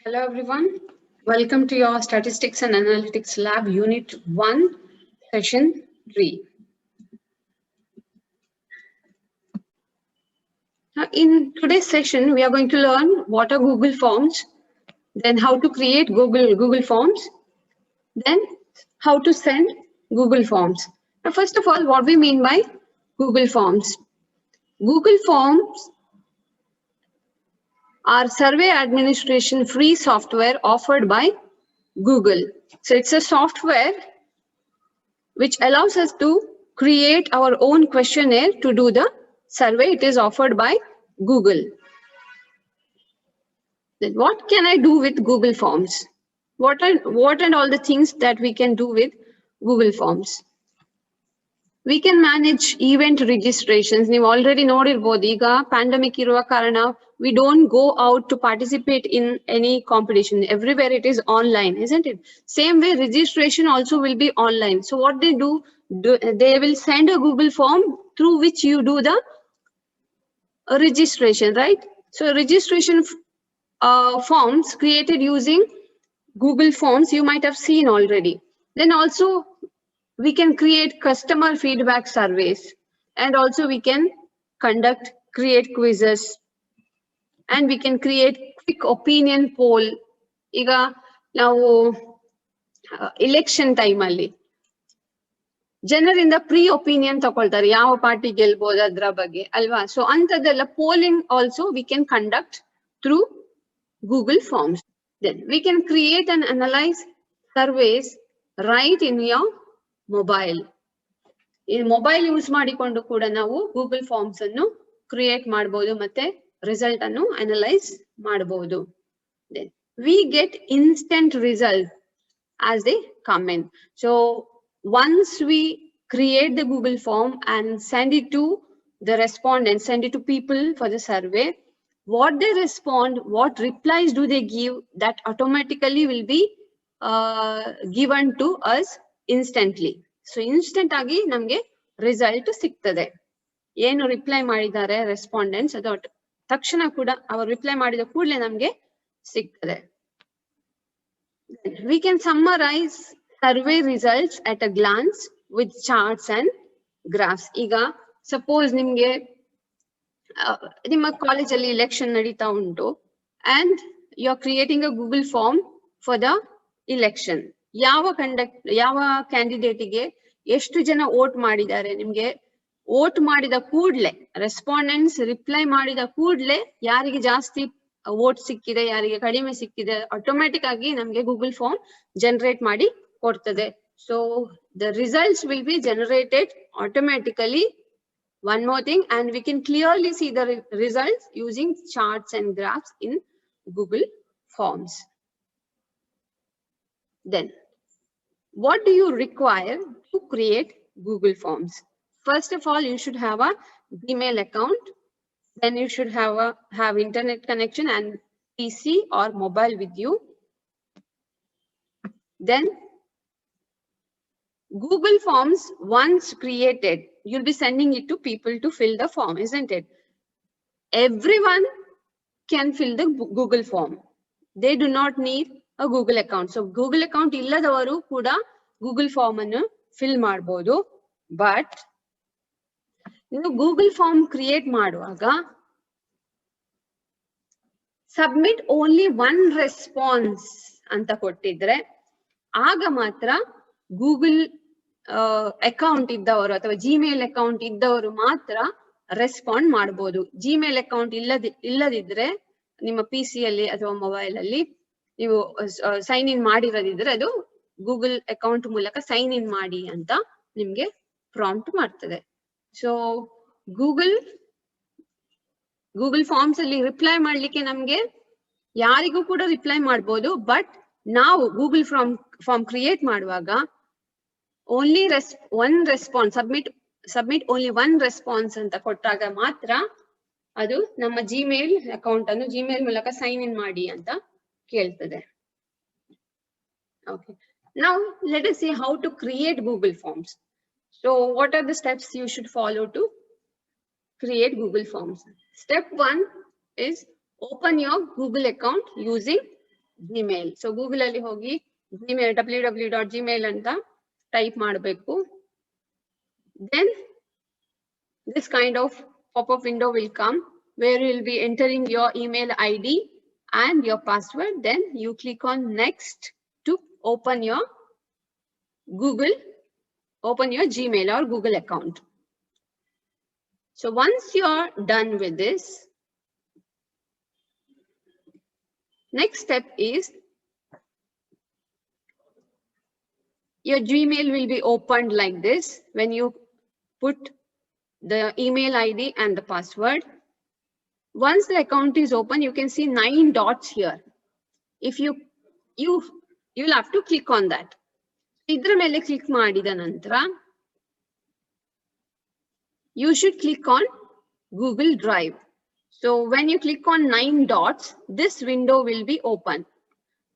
Hello everyone. Welcome to your Statistics and Analytics Lab Unit 1, Session 3. Now, in today's session, we are going to learn what are Google Forms, then how to create Google Forms, then how to send Google Forms. Now, first of all, what we mean by Google Forms. Google Forms are survey administration free software offered by Google. So it's a software which allows us to create our own questionnaire to do the survey. It is offered by Google. Then what can I do with Google Forms? What and all the things that we can do with Google Forms? We can manage event registrations. You already nodirbodu iga pandemic iruva karana we don't go out to participate in any competition. Everywhere it is online, isn't it? Same way registration also will be online. So what they do, they will send a Google form through which you do the registration, right? So registration forms created using Google Forms you might have seen already. Then also we can create customer feedback surveys, and also we can create quizzes, and we can create quick opinion poll. ಈಗ ನಾವು election time ಅಲ್ಲಿ ಜನರಿಂದ pre opinion ತಗೊಳ್ತಾರೆ ಯಾವ party ಗೆಲ್ಬಹುದು ಅದ್ರ ಬಗ್ಗೆ ಅಲ್ವಾ. ಸೊ ಅಂತದೆಲ್ಲ polling also we can conduct through Google Forms. Then we can create and analyze surveys right in your mobile. In mobile use ಮಾಡಿಕೊಂಡು ಕೂಡ ನಾವು Google Forms ಅನ್ನು ಕ್ರಿಯೇಟ್ ಮಾಡಬಹುದು ಮತ್ತೆ ರಿಸಲ್ಟ್ ಅನ್ನು ಅನಲೈಸ್ ಮಾಡಬಹುದು. Then we get instant results as they come in. So once we create the Google form and send it to the respondents, send it to people for the survey, what they respond, what replies do they give, that automatically will be given to us instantly. So instant agi namge result siಗ್ತದೆ. ಏನು reply ಮಾಡಿದ್ದಾರೆ respondents ಅದು ತಕ್ಷಣ ಕೂಡ ಅವರು reply ಮಾಡಿದ ಕೂಡಲೇ ನಮಗೆ ಸಿಗ್ತದೆ. We can summarize survey results at a glance with charts and graphs. ಈಗ ಸಪೋಸ್ ನಿಮ್ಗೆ ನಿಮ್ಮ ಕಾಲೇಜಲ್ಲಿ ಎಲೆಕ್ಷನ್ ನಡೀತಾ ಉಂಟು and you are creating a Google form for the election. ಯಾವ ಕ್ಯಾಂಡಿಡೇಟಿಗೆ ಎಷ್ಟು ಜನ ವೋಟ್ ಮಾಡಿದ್ದಾರೆ, ನಿಮ್ಗೆ ವೋಟ್ ಮಾಡಿದ ಕೂಡಲೇ ರೆಸ್ಪಾಂಡೆಂಟ್ಸ್ ರಿಪ್ಲೈ ಮಾಡಿದ ಕೂಡಲೇ ಯಾರಿಗೆ ಜಾಸ್ತಿ ವೋಟ್ ಸಿಕ್ಕಿದೆ ಯಾರಿಗೆ ಕಡಿಮೆ ಸಿಕ್ಕಿದೆ ಆಟೋಮ್ಯಾಟಿಕ್ ಆಗಿ ನಮ್ಗೆ ಗೂಗಲ್ ಫಾರ್ಮ್ ಜನರೇಟ್ ಮಾಡಿ ಕೊಡ್ತದೆ. So the results will be generated automatically. One more thing, and we can clearly see the results using charts and graphs in Google Forms. Then what do you require to create Google Forms? First of all, you should have a Gmail account. Then you should have internet connection and PC or mobile with you. Then Google Forms, once created, you'll be sending it to people to fill the form, isn't it? Everyone can fill the Google form. They do not need a Google account. So Google account illadavaru kuda Google form annu fill ಮಾಡಬಹುದು. But ನೀವು Google form create ಮಾಡುವಾಗ submit only one response ಅಂತ ಕೊಟ್ಟಿದ್ರೆ ಆಗ ಮಾತ್ರ Google account ಇದ್ದವರು ಅಥವಾ Gmail account ಇದ್ದವರು ಮಾತ್ರ ರೆಸ್ಪಾಂಡ್ ಮಾಡಬಹುದು. ಜಿಮೇಲ್ ಅಕೌಂಟ್ ಇಲ್ಲದಿದ್ರೆ ನಿಮ್ಮ PC ಅಲ್ಲಿ ಅಥವಾ ಮೊಬೈಲ್ ಅಲ್ಲಿ ನೀವು ಸೈನ್ ಇನ್ ಮಾಡಿರೋದಿದ್ರೆ ಅದು ಗೂಗಲ್ ಅಕೌಂಟ್ ಮೂಲಕ ಸೈನ್ ಇನ್ ಮಾಡಿ ಅಂತ ನಿಮ್ಗೆ ಪ್ರಾಂಪ್ಟ್ ಮಾಡ್ತದೆ. ಸೊ ಗೂಗಲ್ ಫಾರ್ಮ್ಸ್ ಅಲ್ಲಿ ರಿಪ್ಲೈ ಮಾಡ್ಲಿಕ್ಕೆ ನಮ್ಗೆ ಯಾರಿಗೂ ಕೂಡ ರಿಪ್ಲೈ ಮಾಡ್ಬೋದು. ಬಟ್ ನಾವು ಗೂಗಲ್ ಫಾರ್ಮ್ ಕ್ರಿಯೇಟ್ ಮಾಡುವಾಗ only one response submit only one response ಅಂತ ಕೊಟ್ಟಾಗ ಮಾತ್ರ ಅದು ನಮ್ಮ ಜಿಮೇಲ್ ಅಕೌಂಟ್ ಅನ್ನು ಜಿಮೇಲ್ ಮೂಲಕ ಸೈನ್ ಇನ್ ಮಾಡಿ ಅಂತ ಕೇಳ್ತದೆ. Okay, now let us see how to create Google Forms. So what are the steps you should follow to create Google Forms? Step 1 is open your Google account using Gmail. So Google ಅಲ್ಲಿ ಹೋಗಿ Gmail www.gmail ಅಂತ type ಮಾಡಬೇಕು. Then this kind of pop-up window will come where you will be entering your email ID and your password. Then you click on next to open your Gmail or Google account. So once you're done with this, next step is your Gmail will be opened like this when you put the email ID and the password. Once the account is open, you can see 9 dots here. If you'll have to click on that. Idra mele click madida nantra, you should click on Google Drive. So when you click on 9 dots, this window will be open.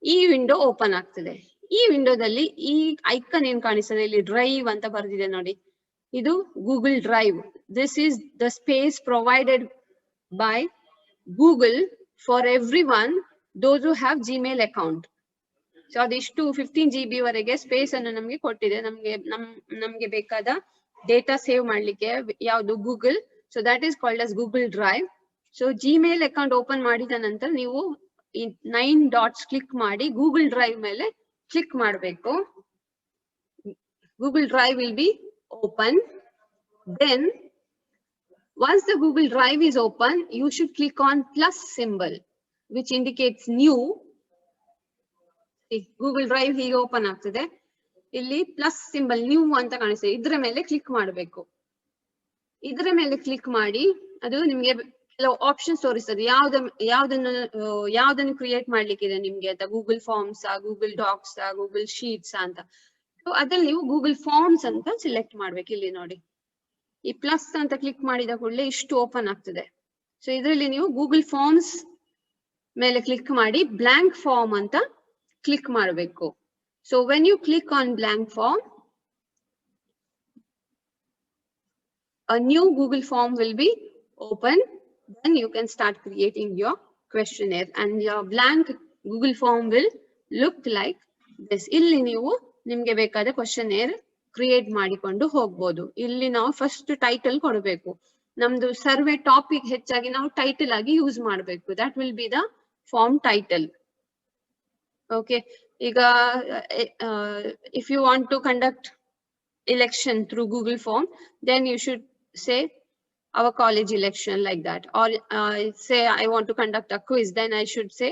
Ee window open ಆಗ್ತದೆ. ಈ ವಿಂಡೋದಲ್ಲಿ ಈ icon ಏನ್ ಕಾಣಿಸ್ತದೆ ಇಲ್ಲಿ drive ಅಂತ ಬರ್ದಿದೆ ನೋಡಿ, ಇದು Google drive. This is the space provided by Google for everyone those who have Gmail account. So ಅದಿಷ್ಟು 15 GB ವರೆಗೆ ಸ್ಪೇಸ್ ಅನ್ನು ನಮ್ಗೆ ಕೊಟ್ಟಿದೆ. ನಮ್ಗೆ ಬೇಕಾದ ಡೇಟಾ ಸೇವ್ ಮಾಡ್ಲಿಕ್ಕೆ ಯಾವುದು Google. So that is called as Google drive. So Gmail account open ಮಾಡಿದ ನಂತರ ನೀವು ಈ 9 ಡಾಟ್ಸ್ ಕ್ಲಿಕ್ ಮಾಡಿ ಗೂಗಲ್ ಡ್ರೈವ್ ಮೇಲೆ ಕ್ಲಿಕ್ ಮಾಡಬೇಕು. Google Drive will be open. Then once the Google Drive is open, you should click on plus symbol which indicates new. See, Google Drive hige open ಆಗ್ತದೆ. ಇಲ್ಲಿ plus symbol new ಅಂತ ಕಾಣಿಸ್ತದೆ. ಇದರ ಮೇಲೆ click ಮಾಡಬೇಕು. ಇದರ ಮೇಲೆ ಕ್ಲಿಕ್ ಮಾಡಿ ಅದು ನಿಮಗೆ ಕೆಲವು ಆಪ್ಷನ್ಸ್ ತೋರಿಸ್ತದೆ. ಯಾವ್ದನ್ನು ಕ್ರಿಯೇಟ್ ಮಾಡ್ಲಿಕ್ಕಿದೆ ನಿಮ್ಗೆ ಅಂತ, Google forms, Google docs, Google sheets ಅಂತ. ಸೊ ಅದ್ರಲ್ಲಿ ನೀವು ಗೂಗಲ್ ಫಾರ್ಮ್ಸ್ ಅಂತ ಸಿಲೆಕ್ಟ್ ಮಾಡ್ಬೇಕು. ಇಲ್ಲಿ ನೋಡಿ, ಈ ಪ್ಲಸ್ ಅಂತ ಕ್ಲಿಕ್ ಮಾಡಿದ ಕೂಡಲೇ ಇಷ್ಟು ಓಪನ್ ಆಗ್ತದೆ. ಸೊ ಇದರಲ್ಲಿ ನೀವು ಗೂಗಲ್ ಫಾರ್ಮ್ಸ್ ಮೇಲೆ ಕ್ಲಿಕ್ ಮಾಡಿ ಬ್ಲಾಂಕ್ ಫಾರ್ಮ್ ಅಂತ ಕ್ಲಿಕ್ ಮಾಡಬೇಕು. So when you click on blank form, a new Google form will be open. Then you can start creating your questionnaire and your blank Google form will look like this. ಇಲ್ಲಿ ನೀವು ನಿಮ್ಗೆ ಬೇಕಾದ questionnaire create ಮಾಡಿಕೊಂಡು ಹೋಗ್ಬೋದು. ಇಲ್ಲಿ ನಾವು first title ಕೊಡಬೇಕು. ನಮ್ದು ಸರ್ವೆ ಟಾಪಿಕ್ ಹೆಚ್ಚಾಗಿ ನಾವು ಟೈಟಲ್ ಆಗಿ ಯೂಸ್ ಮಾಡಬೇಕು. That will be the form title. Okay, ಈಗ if you want to conduct election through Google form, then you should say our college election, like that. Or say I want to conduct a quiz, then I should say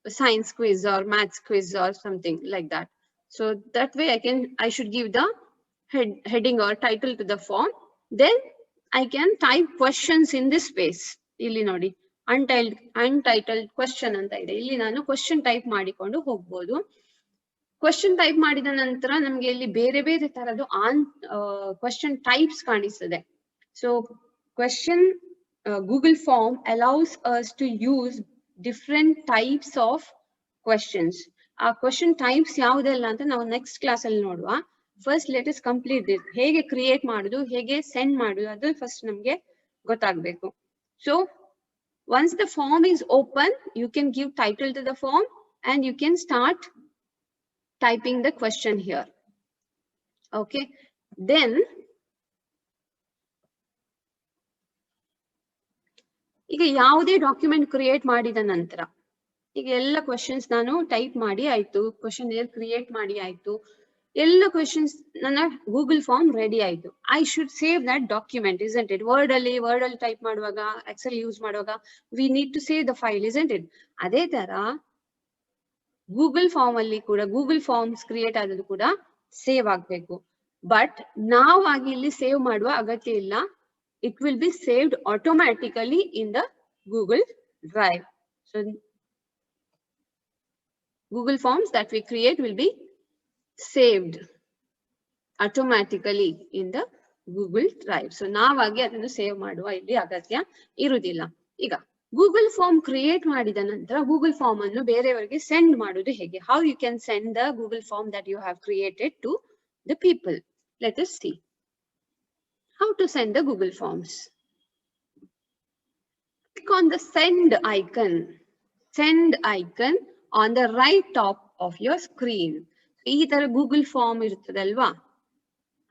science quiz or maths quiz or something like that. So that way I should give the heading or title to the form. Then I can type questions in this space. Illi nodi untitled question anta ide. Illi nanu question type ಮಾಡಿಕೊಂಡು ಹೋಗಬಹುದು. Question type ಮಾಡಿದ ನಂತರ ನಮ್ಗೆ ಇಲ್ಲಿ ಬೇರೆ ಬೇರೆ ತರದ್ದು question types ಕಾಣಿಸ್ತದೆ. So question Google form allows us to use different types of questions. ಆ ಕ್ವೆಶ್ಚನ್ ಟೈಪ್ಸ್ ಯಾವುದೆಲ್ಲ ಅಂತ ನಾವು ನೆಕ್ಸ್ಟ್ ಕ್ಲಾಸ್ ಅಲ್ಲಿ ನೋಡುವ. First let us complete this. ಹೇಗೆ ಕ್ರಿಯೇಟ್ ಮಾಡುದು, ಹೇಗೆ ಸೆಂಡ್ ಮಾಡುದು, ಅದು ಫಸ್ಟ್ ನಮ್ಗೆ ಗೊತ್ತಾಗಬೇಕು. So once the form is open, you can give title to the form and you can start typing the question here. Okay, then ಈಗ ಯಾವುದೇ document create ಮಾಡಿದ ನಂತರ, ಈಗ ಎಲ್ಲ ಕ್ವೆಶ್ಚನ್ಸ್ ನಾನು ಟೈಪ್ ಮಾಡಿ ಆಯ್ತು, ಕ್ವೆಶ್ಚನ್ ಕ್ರಿಯೇಟ್ ಮಾಡಿ ಆಯ್ತು, ಎಲ್ಲ ಕ್ವೆಶ್ಚನ್ಸ್ ನನ್ನ ಗೂಗಲ್ ಫಾರ್ಮ್ ರೆಡಿ ಆಯ್ತು. I should save that document, isn't it? Word ಅಲ್ಲಿ ಟೈಪ್ ಮಾಡುವಾಗ, ಎಕ್ಸೆಲ್ ಯೂಸ್ ಮಾಡುವಾಗ we need to save the file, isn't it? ಅದೇ ತರ ಗೂಗಲ್ ಫಾರ್ಮ್ ಅಲ್ಲಿ ಕೂಡ ಗೂಗಲ್ ಫಾರ್ಮ್ಸ್ ಕ್ರಿಯೇಟ್ ಆದದ್ದು ಕೂಡ ಸೇವ್ ಆಗ್ಬೇಕು. ಬಟ್ ನಾವಾಗಿ ಇಲ್ಲಿ ಸೇವ್ ಮಾಡುವ ಅಗತ್ಯ ಇಲ್ಲ. It will be saved automatically in the Google Drive. So Google Forms that we create will be saved automatically in the Google Drive. So ನಾವಾಗಿ ಅದನ್ನು ಸೇವ್ ಮಾಡುವ ಇಲ್ಲಿ ಅಗತ್ಯ ಇರುವುದಿಲ್ಲ. ಈಗ ಗೂಗಲ್ ಫಾರ್ಮ್ ಕ್ರಿಯೇಟ್ ಮಾಡಿದ ನಂತರ ಗೂಗಲ್ ಫಾರ್ಮ್ ಅನ್ನು ಬೇರೆಯವರಿಗೆ ಸೆಂಡ್ ಮಾಡುವುದು ಹೇಗೆ? How you can send the Google form that you have created to the people? Let us see how to send the Google Forms. Click on the send icon. send icon on the right top of your screen. ಈ ತರ Google form ಇರ್ತದಲ್ವಾ,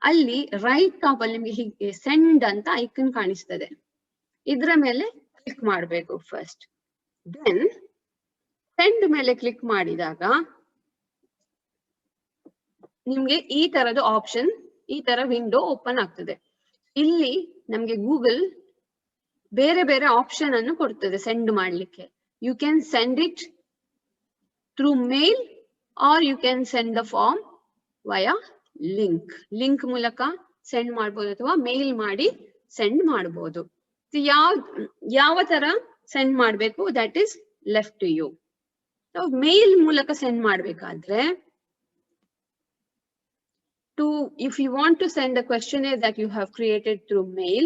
ಅಲ್ಲಿ right top ಅಲ್ಲಿ ನಿಮಗೆ ಹೀಗೆ send ಅಂತ icon ಕಾಣಿಸ್ತದೆ. ಇದ್ರ ಮೇಲೆ ಕ್ಲಿಕ್ ಮಾಡಬೇಕು ಫಸ್ಟ್. ದೆನ್ ಸೆಂಡ್ ಮೇಲೆ ಕ್ಲಿಕ್ ಮಾಡಿದಾಗ ನಿಮ್ಗೆ ಈ ತರದ ಆಪ್ಷನ್, ಈ ತರ ವಿಂಡೋ ಓಪನ್ ಆಗ್ತದೆ. ಇಲ್ಲಿ ನಮ್ಗೆ ಗೂಗಲ್ ಬೇರೆ ಬೇರೆ ಆಪ್ಷನ್ ಅನ್ನು ಕೊಡ್ತದೆ ಸೆಂಡ್ ಮಾಡ್ಲಿಕ್ಕೆ. You can send it through mail or you can send the form via link. Link ಮೂಲಕ ಸೆಂಡ್ ಮಾಡ್ಬೋದು ಅಥವಾ ಮೇಲ್ ಮಾಡಿ ಸೆಂಡ್ ಮಾಡ್ಬೋದು. ಯಾವ ತರ ಸೆಂಡ್ ಮಾಡ್ಬೇಕು that is left to you. Mail ಮೂಲಕ ಸೆಂಡ್ ಮಾಡ್ಬೇಕಾದ್ರೆ, if you want to send a questionnaire that you have created through mail,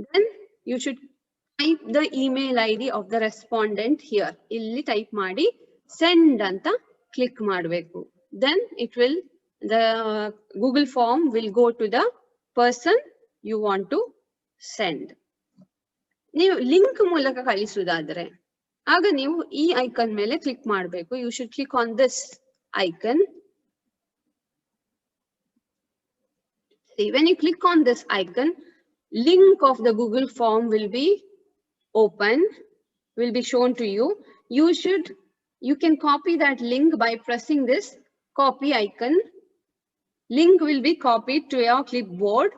then you should type the email ID of the respondent here. Illi type ಮಾಡಿ send ಅಂತ click ಮಾಡಬೇಕು. Then the Google form will go to the person you want to send. ನೀವು link ಮೂಲಕ ಕಳಿಸುವುದಾದ್ರೆ ಆಗ ನೀವು ಈ icon ಮೇಲೆ click ಮಾಡಬೇಕು. You should click on this icon. See, when you click on this icon, link of the Google form will be open, will be shown to you. You can copy that link by pressing this copy icon. Link will be copied to your clipboard.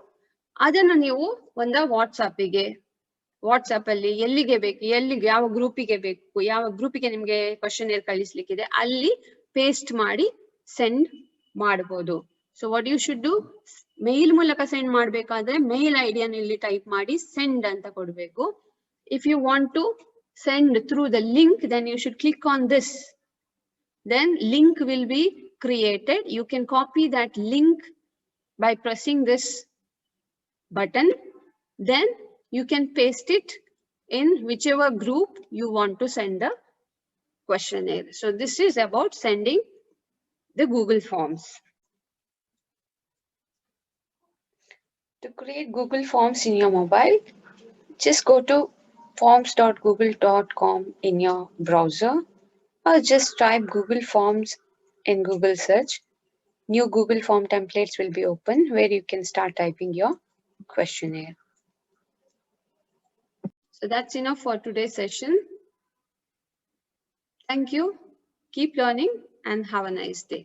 ಅದನ್ನು ನೀವು ಒಂದು WhatsApp ಅಲ್ಲಿ ಎಲ್ಲಿಗೆ ಬೇಕು, ಯಾವ ಗ್ರೂಪಿಗೆ ಬೇಕು, ಯಾವ ಗ್ರೂಪಿಗೆ ನಿಮ್ಗೆ ಕ್ವೆಶ್ಚನೇರ್ ಕಳಿಸ್ಲಿಕ್ಕಿದೆ ಅಲ್ಲಿ ಪೇಸ್ಟ್ ಮಾಡಿ ಸೆಂಡ್ ಮಾಡಬಹುದು. So what you should do, mail ಮೂಲಕ ಸೆಂಡ್ ಮಾಡ್ಬೇಕಾದ್ರೆ ಮೇಲ್ ಐಡಿಯನ್ನು ಇಲ್ಲಿ ಟೈಪ್ ಮಾಡಿ ಸೆಂಡ್ ಅಂತ ಕೊಡ್ಬೇಕು. If you want to send through the link, then you should click on this. Then link will be created. You can copy that link by pressing this button. Then you can paste it in whichever group you want to send the questionnaire. So this is about sending the Google Forms. To create Google Forms in your mobile, just go to forms.google.com in your browser, or just type Google Forms in Google search. New Google Form templates will be open where you can start typing your questionnaire. So that's enough for today's session. Thank you. Keep learning and have a nice day.